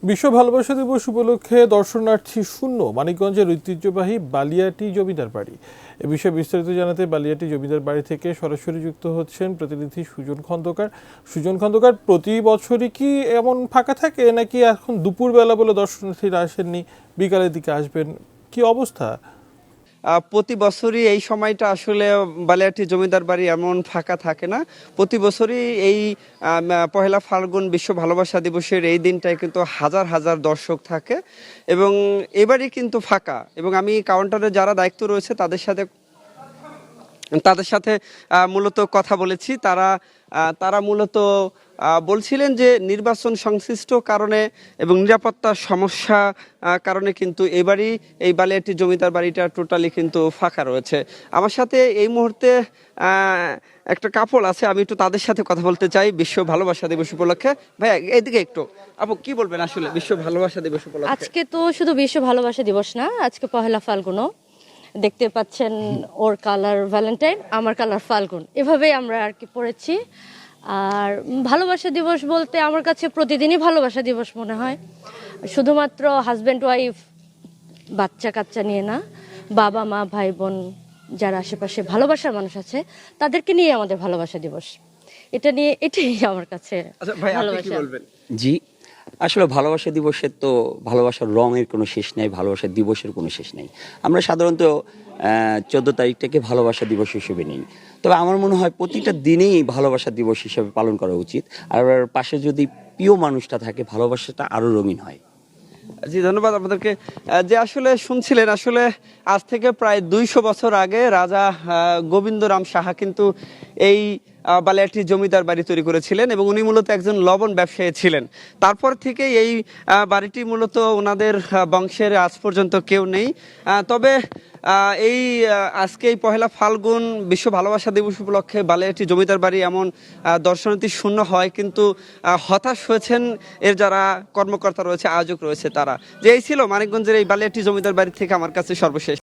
বিশ্ব ভালোবাসা দিবস উপলক্ষে দর্শনার্থী শূন্য মানিকগঞ্জের ঐতিহ্যবাহী বালিয়াটি জমিদার বাড়ি। এ বিষয়ে বিস্তারিত জানাতে বালিয়াটি জমিদার বাড়ি থেকে সরাসরি যুক্ত হচ্ছেন প্রতিনিধি সুজন খন্দকার। সুজন খন্দকার, প্রতি বছরই কি এমন ফাঁকা থাকে নাকি এখন দুপুরবেলা বলে দর্শনার্থীরা আসেননি, বিকালের দিকে আসবেন, কি অবস্থা? প্রতি বছরই এই সময়টা আসলে বালিয়াটি জমিদার বাড়ি এমন ফাঁকা থাকে না। প্রতি বছরই এই পহেলা ফাল্গুন বিশ্ব ভালোবাসা দিবসের এই দিনটায় কিন্তু হাজার হাজার দর্শক থাকে এবং এবারই কিন্তু ফাঁকা। এবং আমি কাউন্টারে যারা দায়িত্ব রয়েছে তাদের সাথে মূলত কথা বলেছি। তারা মূলত বলছিলেন যে নির্বাচন সংশ্লিষ্ট কারণে এবং নিরাপত্তার সমস্যা কারণে কিন্তু এবারই এই বালিয়াটি জমিদার বাড়িটা টোটালি কিন্তু ফাঁকা রয়েছে। আমার সাথে এই মুহূর্তে একটা কাপড় আছে, আমি একটু তাদের সাথে কথা বলতে চাই বিশ্ব ভালোবাসা দিবস উপলক্ষে। ভাইয়া এইদিকে একটু, আপু কি বলবেন আসলে বিশ্ব ভালোবাসা দিবস উপলক্ষে? আজকে তো শুধু বিশ্ব ভালোবাসা দিবস না, আজকে পহেলা ফাল্গুনও। দেখতে পাচ্ছেন ওর কালার ভ্যালেন্টাইন, আমার কালার ফাল্গুন, এভাবেই আমরা আর কি পড়েছি। আর ভালোবাসা দিবস বলতে আমার কাছে প্রতিদিনই ভালোবাসা দিবস মনে হয়। শুধুমাত্র হাজব্যান্ড ওয়াইফ বাচ্চা কাচ্চা নিয়ে না, বাবা মা ভাই বোন যারা আশেপাশে ভালোবাসার মানুষ আছে তাদেরকে নিয়ে আমাদের ভালোবাসা দিবস। এটাই আমার কাছে ভালোবাসা। জি, আসলে ভালোবাসা দিবসের তো ভালোবাসার রঙের কোনো শেষ নেই, ভালোবাসার দিবসের কোনো শেষ নেই। আমরা সাধারণত 14 তারিখটাকে ভালোবাসা দিবস হিসেবে নিই, তবে আমার মনে হয় প্রতিটা দিনেই ভালোবাসা দিবস হিসেবে পালন করা উচিত। আর পাশে যদি প্রিয় মানুষটা থাকে, ভালোবাসাটা আরো রঙিন হয়। জি, ধন্যবাদ আপনাদেরকে। যে আসলে শুনছিলেন, আসলে আজ থেকে প্রায় 200 বছর আগে রাজা গোবিন্দরাম সাহা কিন্তু এই বালিয়াটি জমিদার বাড়ি তৈরি করেছিলেন এবং উনি মূলত একজন লবণ ব্যবসায়ী ছিলেন। তারপর থেকে এই বাড়িটি মূলত ওনাদের বংশের আজ পর্যন্ত কেউ নেই। তবে আজকে এই পহেলা ফাল্গুন বিশ্ব ভালোবাসা দিবস উপলক্ষে বালিয়াটি জমিদার বাড়ি এমন দর্শনার্থী শূন্য হয়, কিন্তু হতাশ হয়েছেন এর যারা কর্মকর্তা রয়েছে, আয়োজক রয়েছে তারা। যে এই ছিল মানিকগঞ্জের এই বালিয়াটি জমিদার বাড়ি থেকে আমার কাছে সর্বশেষ।